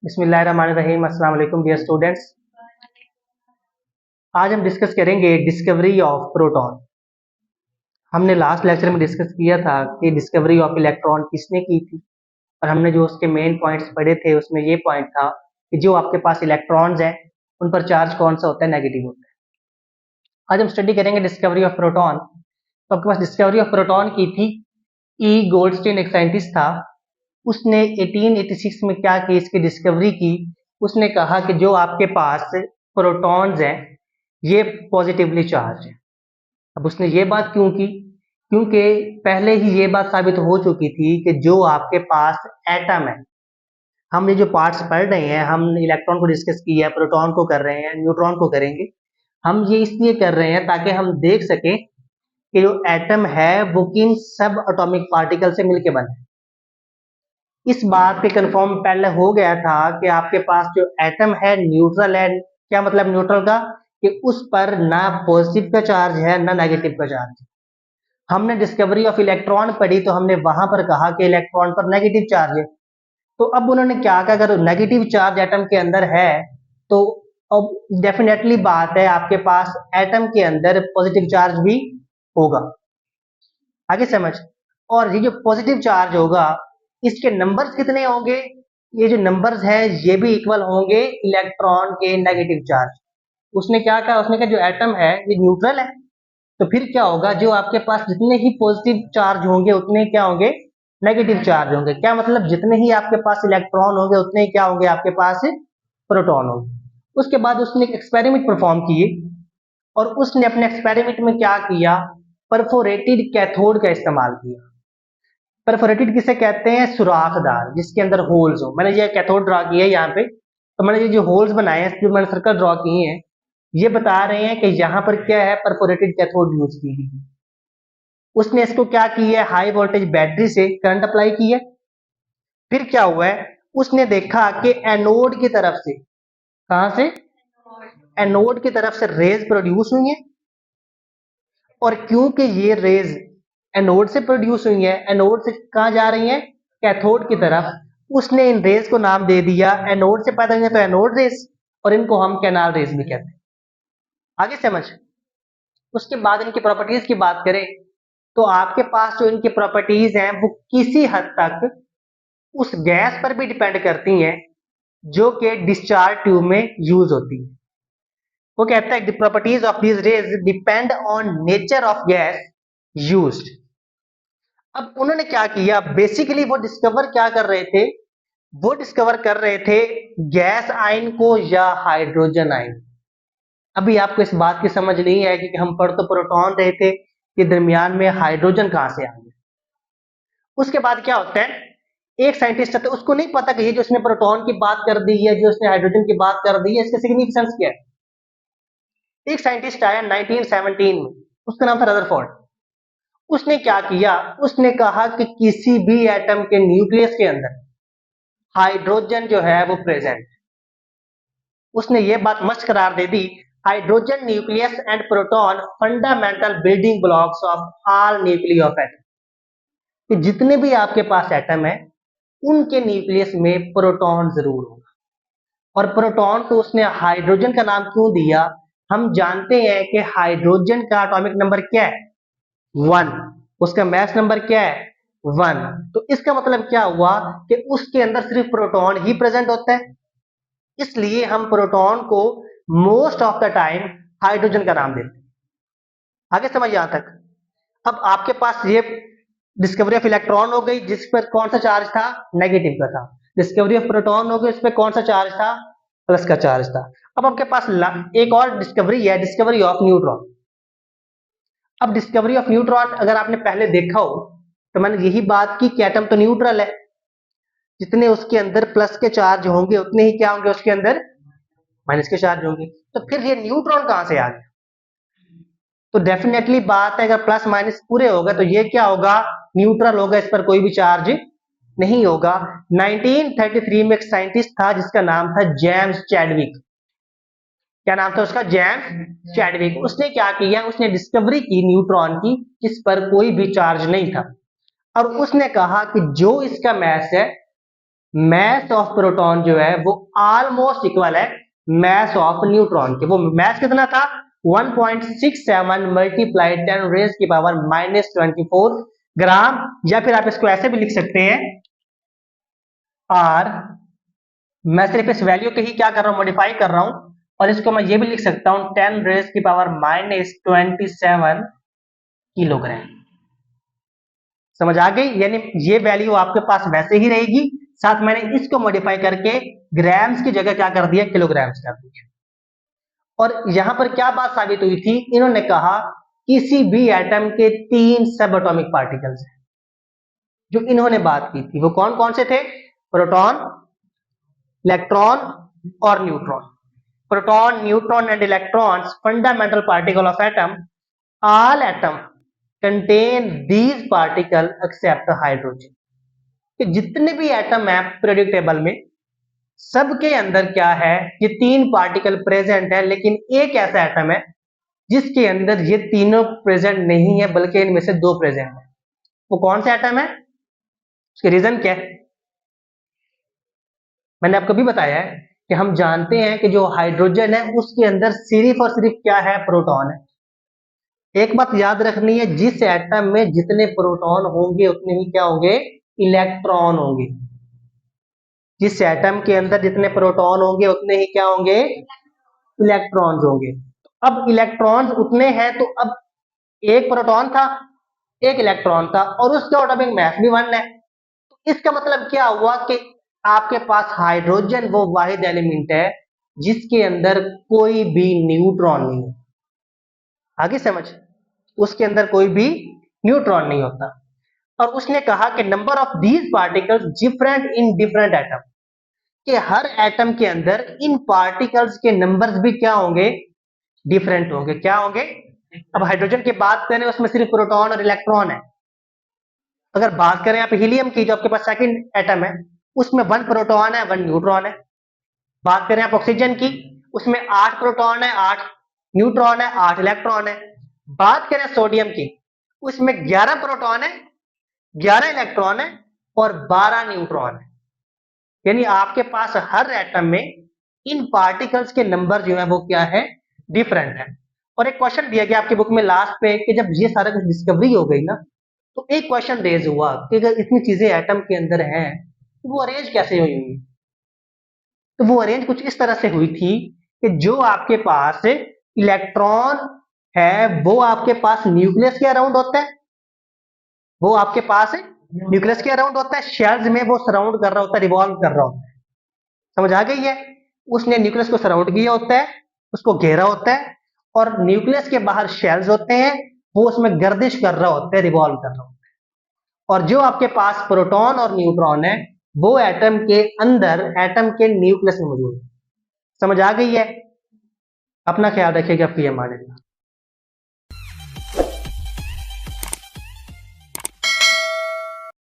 बिस्मिल्लाहिर्रहमानिर्रहीम। अस्सलाम वालेकुम डियर स्टूडेंट्स। आज हम डिस्कस करेंगे डिस्कवरी ऑफ प्रोटॉन। हमने लास्ट लेक्चर में डिस्कस किया था कि डिस्कवरी ऑफ इलेक्ट्रॉन किसने की थी, और हमने जो उसके मेन पॉइंट्स पढ़े थे उसमें ये पॉइंट था कि जो आपके पास इलेक्ट्रॉन्स हैं उन पर चार्ज कौन सा होता है, नेगेटिव होता है। आज हम स्टडी करेंगे डिस्कवरी ऑफ प्रोटॉन। तो आपके पास डिस्कवरी ऑफ प्रोटॉन की थी। ई गोल्डस्टीन एक साइंटिस्ट था, उसने 1886 में क्या की, इसकी डिस्कवरी की। उसने कहा कि जो आपके पास प्रोटॉन्स हैं ये पॉजिटिवली चार्ज है। अब उसने ये बात क्यों की? क्योंकि पहले ही ये बात साबित हो चुकी थी कि जो आपके पास एटम है, हम ये जो पार्ट्स पढ़ रहे हैं, हम इलेक्ट्रॉन को डिस्कस किया, प्रोटॉन को कर रहे हैं, न्यूट्रॉन को करेंगे। हम ये इसलिए कर रहे हैं ताकि हम देख सकें कि जो एटम है वो किन सब एटॉमिक पार्टिकल से मिलकर बना है। इस बात पे कंफर्म पहले हो गया था कि आपके पास जो एटम है न्यूट्रल है। क्या मतलब न्यूट्रल का? कि उस पर ना पॉजिटिव का चार्ज है ना नेगेटिव का चार्ज है। हमने डिस्कवरी ऑफ इलेक्ट्रॉन पढ़ी तो हमने वहां पर कहा कि इलेक्ट्रॉन पर नेगेटिव चार्ज है। तो अब उन्होंने क्या कहा, अगर नेगेटिव चार्ज एटम के अंदर है तो अब डेफिनेटली बात है आपके पास एटम के अंदर पॉजिटिव चार्ज भी होगा। आगे समझ। और ये जो पॉजिटिव चार्ज होगा इसके नंबर्स कितने होंगे? ये जो नंबर्स है ये भी इक्वल होंगे इलेक्ट्रॉन के नेगेटिव चार्ज। उसने क्या कहा? उसने कहा जो एटम है ये न्यूट्रल है, तो फिर क्या होगा, जो आपके पास जितने ही पॉजिटिव चार्ज होंगे उतने क्या होंगे, नेगेटिव चार्ज होंगे। क्या मतलब, जितने ही आपके पास इलेक्ट्रॉन होंगे उतने ही क्या होंगे आपके पास प्रोटॉन होंगे। उसके बाद उसने एक एक्सपेरिमेंट परफॉर्म किए, और उसने अपने एक्सपेरिमेंट में क्या किया, परफोरेटेड कैथोड का इस्तेमाल किया। परफोरेटेड किसे कहते हैं? सुराखदार, जिसके अंदर होल्स हो। मैंने ये कैथोड ड्रॉ किया है यहाँ पे, तो मैंने ये जो होल्स बनाए हैं, जो मैंने सर्कल ड्रॉ किए हैं, ये बता रहे हैं कि यहाँ पर क्या है, परफोरेटेड कैथोड यूज की गई। उसने इसको क्या किया है, हाई वोल्टेज बैटरी से करंट अप्लाई किया। फिर क्या हुआ है, उसने देखा कि एनोड की तरफ से, कहां से, एनोड की तरफ से रेज प्रोड्यूस हुई है। और क्योंकि ये रेज एनोड से प्रोड्यूस हुई है, एनोड से कहां जा रही है, कैथोड की तरफ, उसने इन रेज को नाम दे दिया, एनोड से पैदा हुई है तो एनोड रेज, और इनको हम कैनाल रेज भी कहते हैं। आगे समझ। उसके बाद इनकी प्रॉपर्टीज की बात करें तो आपके पास जो इनकी प्रॉपर्टीज हैं वो किसी हद तक उस गैस पर भी डिपेंड करती हैं जो कि डिस्चार्ज ट्यूब में यूज होती है। वो कहता है the properties of these raise depend on nature of gas used. अब उन्होंने क्या किया, बेसिकली वो डिस्कवर क्या कर रहे थे, वो डिस्कवर कर रहे थे गैस आयन को या हाइड्रोजन आयन। अभी आपको इस बात की समझ नहीं है कि हम पढ़ तो प्रोटॉन रहे थे, ये दरमियान में हाइड्रोजन कहां से आ गया। उसके बाद क्या होता है, एक साइंटिस्ट होता है, उसको नहीं पता कि ये जो उसने प्रोटॉन की बात कर दी है, जो उसने हाइड्रोजन की बात कर दी है, इसका सिग्निफिकेंस क्या है। एक साइंटिस्ट आया 1917 में, उसका नाम था रदरफोर्ड। उसने क्या किया, उसने कहा कि किसी भी एटम के न्यूक्लियस के अंदर हाइड्रोजन जो है वो प्रेजेंट। उसने ये बात मस्त करार दे दी, hydrogen nucleus and proton fundamental building blocks of all nuclear of atom. कि जितने भी आपके पास एटम है उनके न्यूक्लियस में प्रोटॉन जरूर होगा। और प्रोटॉन को उसने हाइड्रोजन का नाम क्यों दिया? हम जानते हैं कि हाइड्रोजन का एटॉमिक नंबर क्या है, 1। उसका मास नंबर क्या है, 1। तो इसका मतलब क्या हुआ कि उसके अंदर सिर्फ प्रोटॉन ही प्रेजेंट होता है, इसलिए हम प्रोटॉन को most of the time hydrogen का नाम देते हैं। आगे समझ यहां तक। अब आपके पास ये डिस्कवरी ऑफ इलेक्ट्रॉन हो गई, जिस पर कौन सा चार्ज था, नेगेटिव का था। डिस्कवरी ऑफ प्रोटॉन हो गई, उस पर कौन सा चार्ज था, प्लस का चार्ज था। अब आपके पास एक और डिस्कवरी है, डिस्कवरी ऑफ न्यूट्रॉन। अब डिस्कवरी ऑफ न्यूट्रॉन अगर आपने पहले देखा हो तो मैंने यही बात की कि एटम तो न्यूट्रल है, जितने उसके अंदर प्लस के चार्ज होंगे उतने ही क्या होंगे उसके अंदर माइनस के चार्ज होंगे। तो फिर ये न्यूट्रॉन कहां से आ गया? तो डेफिनेटली बात है, अगर प्लस माइनस पूरे होगा तो ये क्या होगा, न्यूट्रल होगा, इस पर कोई भी चार्ज नहीं होगा। 1933 में एक साइंटिस्ट था जिसका नाम था जेम्स चैडविक। क्या नाम था उसका, जेम्स चैडविक। उसने क्या किया, उसने डिस्कवरी की न्यूट्रॉन की जिस पर कोई भी चार्ज नहीं था, और उसने कहा कि जो इसका मास है मैस ऑफ प्रोटॉन जो है वो ऑलमोस्ट इक्वल है मैस ऑफ न्यूट्रॉन के। वो मैस कितना था 1.67 मल्टीप्लाई 10 रेज की पावर -24 ग्राम, या फिर आप इसको ऐसे भी लिख सकते हैं आर, मैं सिर्फ इस वैल्यू के ही क्या कर रहा हूं मॉडिफाई कर रहा हूं, और इसको मैं ये भी लिख सकता हूं 10 रेज की पावर -27 किलोग्राम। समझ आ गई? यानी ये वैल्यू आपके पास वैसे ही रहेगी, साथ मैंने इसको मॉडिफाई करके ग्राम्स की जगह क्या कर दिया किलोग्राम्स कर दिया। और यहां पर क्या बात साबित हुई थी, इन्होंने कहा किसी भी एटम के 3 सब एटॉमिक पार्टिकल्स हैं। जो इन्होंने बात की थी वो कौन कौन से थे? प्रोटॉन, इलेक्ट्रॉन और neutron. Proton, neutron and electrons fundamental particle of atom, all atom contain these particle except hydrogen. कि जितने भी एटम है पीरियोडिक टेबल में, सबके अंदर क्या है, ये 3 पार्टिकल प्रेजेंट है, लेकिन एक ऐसा एटम है जिसके अंदर ये तीनों प्रेजेंट नहीं है, बल्कि इनमें से 2 प्रेजेंट है। वो कौन सा एटम है? उसके रीजन क्या है? मैंने आपको भी बताया है कि हम जानते हैं कि जो हाइड्रोजन है उसके अंदर सिर्फ और सिर्फ क्या है? प्रोटॉन है। एक बात याद रखनी है, जिस एटम में जितने प्रोटॉन होंगे उतने ही क्या होंगे? इलेक्ट्रॉन होंगे। जिस एटम के अंदर जितने प्रोटॉन होंगे उतने ही क्या होंगे? इलेक्ट्रॉन्स होंगे। अब इलेक्ट्रॉन्स उतने हैं तो अब एक प्रोटॉन था, एक इलेक्ट्रॉन था, और उसका एटॉमिक मास भी 1 है। तो इसका मतलब क्या हुआ कि आपके पास हाइड्रोजन वो वाहिद एलिमेंट है जिसके अंदर कोई भी न्यूट्रॉन नहीं है। आगे समझ? उसके अंदर कोई भी न्यूट्रॉन नहीं होता। और उसने कहा कि number of these particles different in different atom, कि हर एटम के अंदर इन पार्टिकल्स के नंबर्स भी क्या होंगे? डिफरेंट होंगे। क्या होंगे? अब हाइड्रोजन की बात करें उसमें सिर्फ प्रोटॉन और इलेक्ट्रॉन है। अगर बात करें आप हीलियम की, जो आपके पास सेकंड एटम है, उसमें 1 प्रोटॉन है 1 न्यूट्रॉन है। बात करें आप ऑक्सीजन की, उसमें 8 प्रोटॉन है 8 न्यूट्रॉन है 8 इलेक्ट्रॉन है। बात करें सोडियम की, उसमें 11 प्रोटॉन है 11 इलेक्ट्रॉन है और 12 न्यूट्रॉन है। यानी आपके पास हर एटम में इन पार्टिकल्स के नंबर जो है वो क्या है? डिफरेंट है। और एक क्वेश्चन दिया गया आपकी बुक में लास्ट पे कि जब ये सारा कुछ डिस्कवरी हो गई ना, तो एक क्वेश्चन रेज हुआ कि अगर इतनी चीजें एटम के अंदर हैं तो वो अरेंज कैसे हुई होंगी? तो वो अरेंज कुछ इस तरह से हुई थी कि जो आपके पास इलेक्ट्रॉन है वो आपके पास न्यूक्लियस के अराउंड होता है, वो आपके पास न्यूक्लियस के अराउंड होता है, शेल्स में वो सराउंड कर रहा होता है, रिवॉल्व कर रहा होता है। समझ आ गई है? उसने न्यूक्लियस को सराउंड किया होता है, उसको घेरा होता है, और न्यूक्लियस के बाहर शेल्स होते हैं, वो उसमें गर्दिश कर रहा होता है, रिवॉल्व कर रहा होता है। और जो आपके पास प्रोटॉन और न्यूट्रॉन है वो एटम के अंदर एटम के न्यूक्लियस में मौजूद है। समझ आ गई है? अपना ख्याल रखिएगा। पीएम आ जाएगा।